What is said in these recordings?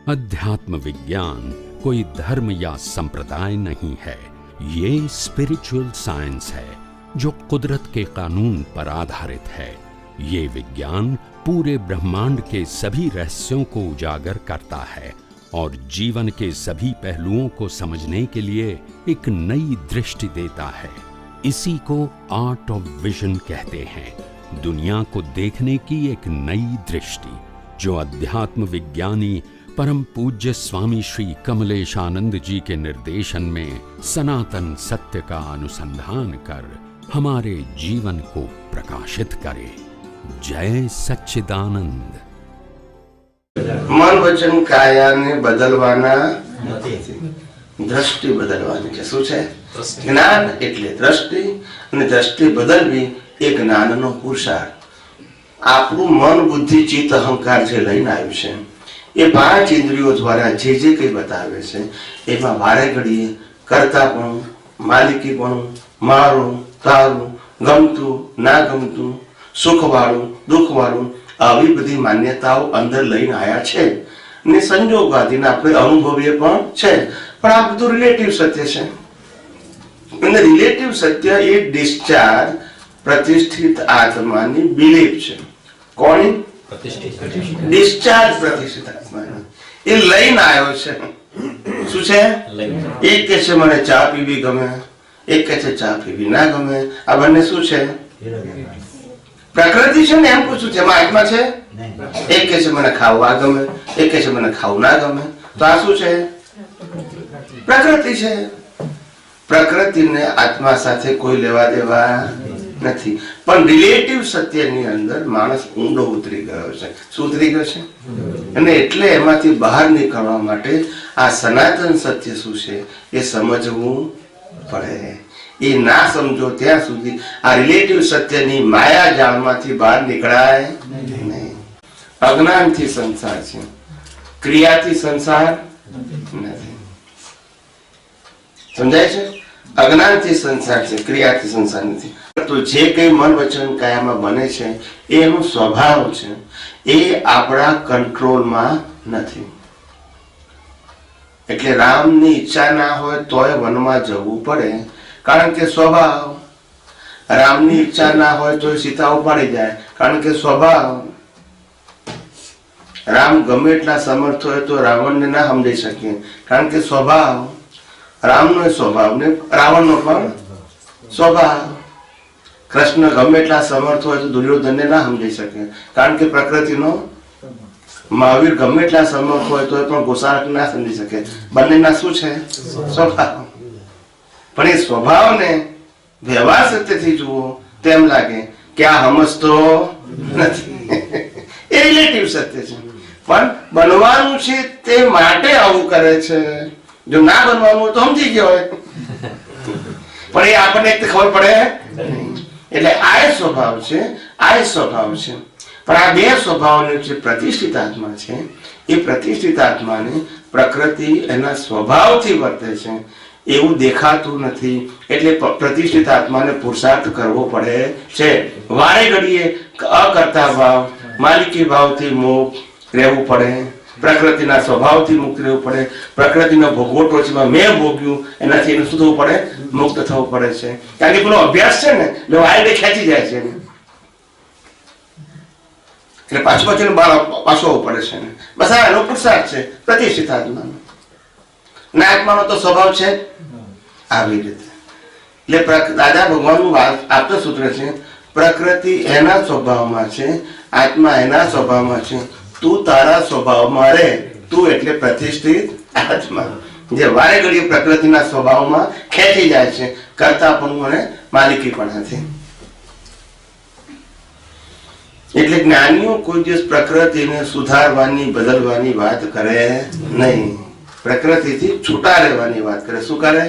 अध्यात्म विज्ञान कोई धर्म या संप्रदाय नहीं है, ये स्पिरिचुअल साइंस है जो कुदरत के कानून पर आधारित है। ये विज्ञान पूरे ब्रह्मांड के सभी रहस्यों को उजागर करता है और जीवन के सभी पहलुओं को समझने के लिए एक नई दृष्टि देता है। इसी को आर्ट ऑफ विजन कहते हैं, दुनिया को देखने की एक नई दृष्टि, जो अध्यात्म विज्ञानी परम पूज्य स्वामी श्री कमलेशानंद जी के निर्देशन में सनातन सत्य का अनुसंधान कर हमारे जीवन को प्रकाशित करे। जय सच्चिदानंद। मन वचन कायाने बदलवाना दृष्टि बदलवानी છે। શું છે? જ્ઞાન એટલે દ્રષ્ટિ, અને દ્રષ્ટિ બદલવી એ જ્ઞાનનો પુરુષાર્થ। આપણું મન બુદ્ધિ ચિત્ત અહંકાર જે લઈને આવ્યું છે એ પાંચ ઇન્દ્રિયો દ્વારા જે જે કંઈ બતાવે છે એમાં વારે ઘડીએ કરતાપણું, માલિકીપણું, મારું, તારું, ગમતું, ના ગમતું, સુખવાળું, દુઃખવાળું, આવી બધી માન્યતાઓ અંદર લઈને આવ્યા છે ને સંજોગવાદીને આપણે અનુભવીએ પણ છે। પણ આ બધું રિલેટિવ સત્ય છે અને રિલેટિવ સત્ય એ ડિસ્ચાર્જ પ્રતિષ્ઠિત આત્માની બિલીફ છે। કોની? ડિસ્ચાર્જ પ્રતિષ્ઠિત આત્માની એ લઈને આવ્યો છે। શું છે? એક કે છે મને ચા પીવી ગમે, એક કે છે ચા પીવી ના ગમે। આ બંને શું છે? પ્રકૃતિ છે ને, એમ પૂછું છે, એમાં આત્મા છે? એક કે છે મને ખાવા ગમે, એક કે છે મને ખાવું ના ગમે। તો આ શું છે? પ્રકૃતિ છે। પ્રકૃતિને આત્મા સાથે કોઈ લેવા દેવા નથી। પણ રિલેટિવ સત્યની અંદર માણસ ઊંડો ઉતરી ગયો છે। શું ઉતરી ગયો છે? અને એટલે એમાંથી બહાર નીકળવા માટે આ સનાતન સત્ય શું છે એ સમજવું પડે। એ ના સમજો ત્યાં સુધી આ રિલેટિવ સત્યની માયા જાળમાંથી બહાર નિકળાય નહીં। અજ્ઞાનથી સંસાર છે, ક્રિયાથી સંસાર નથી। સમજાય છે? અજ્ઞાનથી સંસાર છે, ક્રિયાથી સંસાર નથી। તો જે કંઈ મન વચન કાયામાં બને છે એનો સ્વભાવ છે, એ આપણા કંટ્રોલમાં નથી। એટલે રામની ઈચ્છા ના હોય તોય વનમાં જવું પડે, કારણ કે સ્વભાવ। રામની ઈચ્છા ના હોય તો સીતા ઉપાડી જાય, કારણ કે સ્વભાવ। રામ ગમે એટલા સમર્થ હોય તો રાવણને ના સમજી શકે, કારણ કે સ્વભાવ। રામનો સ્વભાવ ને રાવણનો પણ સ્વભાવ। કૃષ્ણ ગમે એટલા સમર્થ હોય તો દુર્યોધનને ના સમજી શકે, કારણ કે પ્રકૃતિનો। મહાવીર ગમે એટલા સમર્થ હોય તો પણ ગોસાળક ના સમજી શકે। બંનેના શું છે? સ્વભાવ। પણ એ સ્વભાવને વ્યવહાર સત્યથી જુઓ તેમ લાગે કે આ સમજતો નથી। એ રિલેટિવ સત્ય છે, પણ બનવાનું છે તે માટે આવું કરે છે। જો ના બનવાનું હોય તો સમજી ગયો હોય, પણ એ આપણને ખબર પડે નહીં। એટલે આ સ્વભાવ છે, આ સ્વભાવ છે। પણ આ બે સ્વભાવને જે પ્રતિષ્ઠિત આત્મા છે એ પ્રતિષ્ઠિત આત્માને પ્રકૃતિ એના સ્વભાવથી વર્તે છે એવું દેખાતું નથી। એટલે પ્રતિષ્ઠિત આત્માને પુરુષાર્થ કરવો પડે છે। વારે ઘડીએ અકર્તા ભાવ, માલિકી ભાવથી મુક્ત રહેવું પડે, પ્રકૃતિના સ્વભાવથી મુક્ત રહેવું પડે। પ્રકૃતિનો ભોગવટો છે, મેં ભોગ્યું, એનાથી એને શું થવું પડે? મુક્ત થવું પડે છે। કારણ કે પેલો અભ્યાસ છે ને એટલે વાયડે ખેંચી જાય છે, એટલે પાછું પાછો આવવું પડે છે। બસ આ એનો પુરુષાર્થ છે પ્રતિષ્ઠિત આત્માનો। ના આત્માનો તો સ્વભાવ છે આવી રીતે। એટલે દાદા ભગવાનનું આપતો સૂત્ર છે, પ્રકૃતિ એના સ્વભાવમાં છે, આત્મા એના સ્વભાવમાં છે, તું તારા સ્વભાવમાં રહે। તું એટલે પ્રતિષ્ઠિત આત્મા, જે વારે ઘડીએ પ્રકૃતિના સ્વભાવમાં ખેંચી જાય છે, કરતાપણું અને માલિકીપણાથી। એટલે જ્ઞાનીઓ કોઈ દિવસ પ્રકૃતિને સુધારવાની બદલવાની વાત કરે નહીં, પ્રકૃતિથી છૂટા રહેવાની વાત કરે। શું કરે?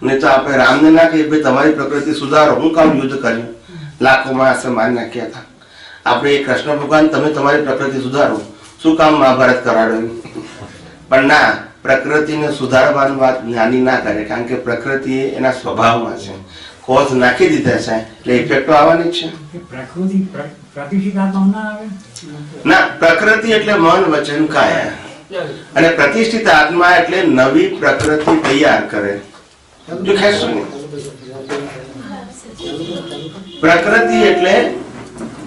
નહીં તો આપણે રામને ના કહીએ ભાઈ તમારી પ્રકૃતિ સુધારો, હું કામ યુદ્ધ કર્યું, લાખોમાં આસે મારી નાખ્યા હતા। આપણે કૃષ્ણ ભગવાન તમે તમારી પ્રકૃતિ સુધારો, શું કામ મહાભારત કરાવ્યું? પણ ના, પ્રકૃતિને સુધારવાની વાત જ્ઞાની ના કરે, કારણ કે પ્રકૃતિ એના સ્વભાવમાં છે। કોઝ નાખી દીધા છે એટલે ઇફેક્ટો આવવાની જ છે. પ્રકૃતિ પ્રતિષ્ઠિત આત્મા ના આવે. ના, પ્રકૃતિ એટલે મન વચન કાયા, અને પ્રતિષ્ઠિત આત્મા એટલે નવી પ્રકૃતિ તૈયાર કરે. જો ખેંચશો ને,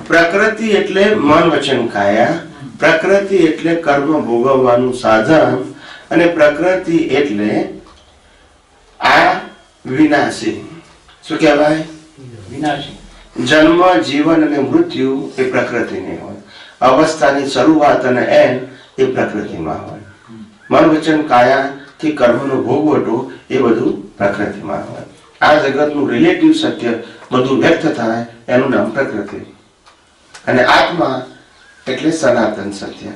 પ્રકૃતિ એટલે મન વચન કાયા, પ્રકૃતિ એટલે કર્મ ભોગવવાનું સાધન, અને પ્રકૃતિ એટલે આ વિનાશી. શું કહેવાય? વિનાશી. જન્મ, જીવન અને મૃત્યુ એ પ્રકૃતિની હોય. અવસ્થાની શરૂઆત અને એન્ડ એ પ્રકૃતિમાં હોય. મન વચન કાયા થી કર્મનો ભોગવટો એ બધું પ્રકૃતિમાં હોય. આ જગતનું રિલેટિવ સત્ય બધું વ્યક્ત થાય એનું નામ પ્રકૃતિ, અને આત્મા એટલે સનાતન સત્ય.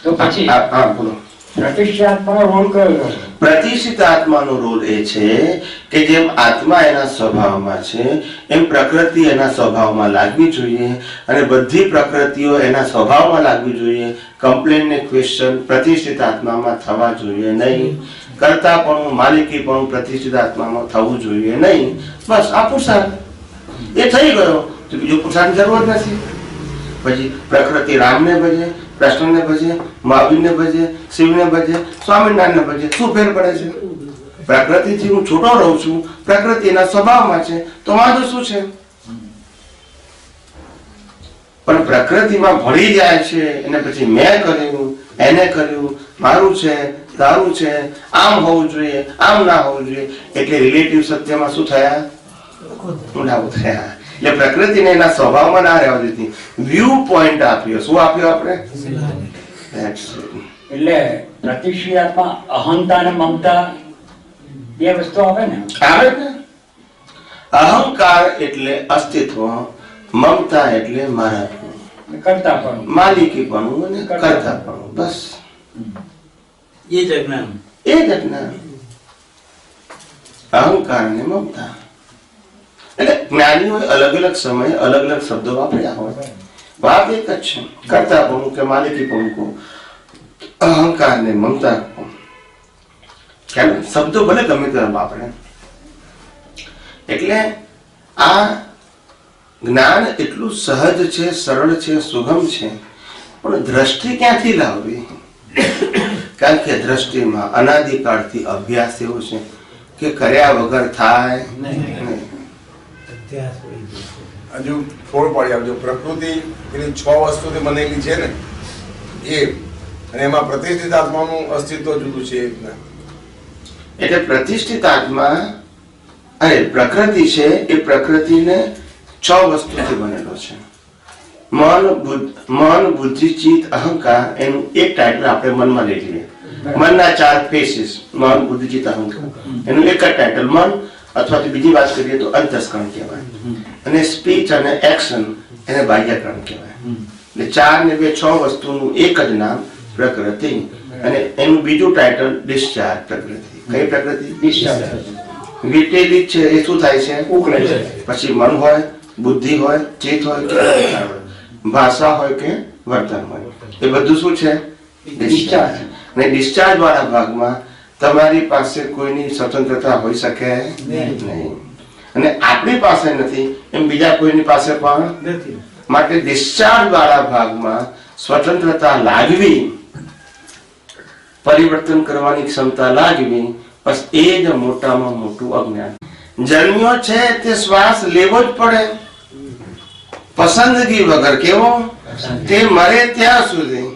તો પછી હા બોલો. પ્રતિષ્ઠિત આત્માનો રોલ કયો? પ્રતિષ્ઠિત આત્માનો રોલ એ છે કે જેમ આત્મા એના સ્વભાવમાં છે એમ પ્રકૃતિ એના સ્વભાવમાં લાગવી જોઈએ, અને બધી પ્રકૃતિઓ એના સ્વભાવમાં લાગવી જોઈએ. કમ્પ્લેન ને ક્વેશ્ચન પ્રતિષ્ઠિત આત્મામાં થવા જોઈએ નહીં. કર્તાપણું, માલિકીપણું પ્રતિષ્ઠિત આત્મામાં થવું જોઈએ નહીં. બસ આ પુરુષાર્થ એ થઈ ગયો તો બીજો પુરુષાર્થની જરૂર જ નથી. પછી પ્રકૃતિ રામને ભજે, કૃષ્ણને ભજે, મહાવીરને ભજે, શિવને ભજે, સ્વામિનારાયણને ભજે, શું ફેર પડે છે? પ્રકૃતિથી હું છૂટો રહું છું, પ્રકૃતિ એના સ્વભાવમાં છે, તો વાંધો શું છે? પણ પ્રકૃતિમાં ભળી જાય છે, એને પછી મેં કર્યું, એને કર્યું, મારું છે, તારું છે, આમ હોવું જોઈએ, આમ ના હોવું જોઈએ, એટલે રિલેટિવ સત્યમાં શું થયા? ઊંડાવું થયા. એટલે પ્રકૃતિને એના સ્વભાવમાં ના રહેવા દીધી, વ્યૂ પોઈન્ટ આપ્યો. શું આપ્યો આપણે? એટલે પ્રતિષ્ઠિત આત્મા અહંતા અને મમતા બે વસ્તુ આવે ને? આવે ને. અહંકાર એટલે અસ્તિત્વ, મમતા એટલે મારાપણું, કરતાપણું, માલિકીપણું અને કર્તાપણું. બસ એ જ અજ્ઞાન. એ જ અજ્ઞાન. અહંકાર ને મમતા. એટલે જ્ઞાનીઓએ અલગ અલગ સમયે અલગ અલગ શબ્દો વાપર્યા હોય. વાત એક જ છે. કર્તાપણું કે માલિકીપણું કહો, અહંકાર ને મમતા કહો, શબ્દો ભલે ગમે તે વાપરે. એટલે આ જ્ઞાન એટલું સહજ છે, સરળ છે, સુગમ છે, પણ દ્રષ્ટિ ક્યાંથી લાવવી? કારણ કે દ્રષ્ટિમાં અનાદિકાળથી અભ્યાસ એવો છે કે કર્યા વગર થાય નહીં. હજુ થોડું પડી આવજો. પ્રકૃતિ એની 6 વસ્તુથી બનેલી છે ને એ, અને એમાં પ્રતિષ્ઠિત આત્માનું અસ્તિત્વ જુદું છે. એટલે પ્રતિષ્ઠિત આત્મા અને પ્રકૃતિ છે એ પ્રકૃતિને 6 વસ્તુથી બનેલો છે. મન, બુદ્ધિ, ચિત્ત, અહંકાર. એનું એક ટાઇટલ આપણે મનમાં લઈ લઈએ. મનના 4 ફેસીસ, મન, બુદ્ધિ, ચિત્ત, અહંકાર. એનું એક જ ટાઇટલ મન, અથવા તો બીજી વાત કરીએ તો અંતસ્કરણ કહેવાય, અને સ્પીચ અને એક્શન એને બાહ્યકરણ કહેવાય. એટલે 4 ને 2 6 વસ્તુનું એક જ નામ પ્રકૃતિ, અને એનું બીજું ટાઇટલ ડિસ્ચાર્જ પ્રકૃતિ. કઈ પ્રકૃતિ? ડિસ્ચાર્જ. વીટેલી છે એ શું થાય છે? ઉકળે છે. પછી મન હોય, બુદ્ધિ હોય, ચિત્ત હોય કે અહંકાર હોય, ભાષા હોય કે વર્તન હોય, એ બધું શું છે? ડિસ્ચાર્જ. અને ડિસ્ચાર્જ વાળા ભાગમાં તમારી પાસે કોઈની સ્વતંત્રતા હોઈ શકે નહીં, અને આપણી પાસે નથી એમ બીજા કોઈની પાસે પણ નથી. માટે ડિસ્ચાર્જ વાળા ભાગમાં સ્વતંત્રતા લાગવી, પરિવર્તન કરવાની ક્ષમતા લાગવી, બસ એ જ મોટામાં મોટું અજ્ઞાન. જન્મ્યો છે તે શ્વાસ લેવો જ પડે, પસંદગી વગર. કેવો? તે મરે ત્યાં સુધી